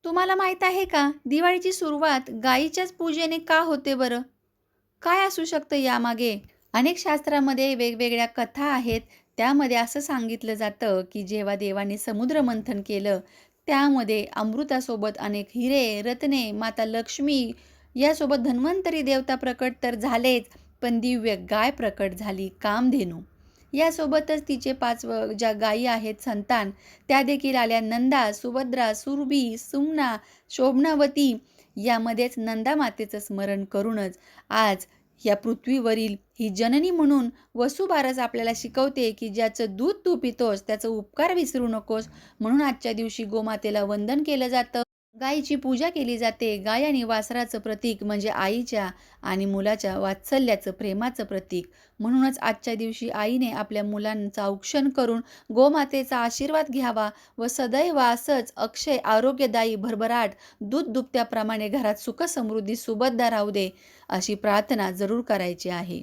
तुम्हाला माहीत आहे का, दिवाळीची सुरुवात गायीच्याच पूजेने का होते बरं? काय असू शकतं यामागे? अनेक शास्त्रामध्ये वेगवेगळ्या कथा आहेत. त्यामध्ये असं सांगितलं जातं, की जेव्हा देवाने समुद्र मंथन केलं, त्यामध्ये अमृतासोबत अनेक हिरे, रत्ने, माता लक्ष्मी यासोबत धन्वंतरी देवता प्रकट तर झालेच, पण दिव्य गाय प्रकट झाली, कामधेनू. यासोबतच तिचे 5 ज्या गायी आहेत संतान, त्या देखील आल्या नंदा, सुभद्रा, सुरभी, सुमना, शोभनावती. यामध्येच नंदा मातेचं स्मरण करूनच आज या पृथ्वीवरील ही जननी म्हणून वसुबारस आपल्याला शिकवते, की ज्याचं दूध तू पितोस त्याचा उपकार विसरू नकोस. म्हणून आजच्या दिवशी गोमातेला वंदन केलं जातं. गायीची पूजा केली जाते. गाय आणि वासराचं प्रतीक म्हणजे आईच्या आणि मुलाच्या वात्सल्याचं, प्रेमाचं प्रतीक. म्हणूनच आजच्या दिवशी आईने आपल्या मुलांचं औक्षण करून गोमातेचा आशीर्वाद घ्यावा व सदैव असंच अक्षय, आरोग्यदायी, भरभराट दूध दुभत्याप्रमाणे घरात सुख समृद्धी सुबत्ता राहू दे, अशी प्रार्थना जरूर करायची आहे.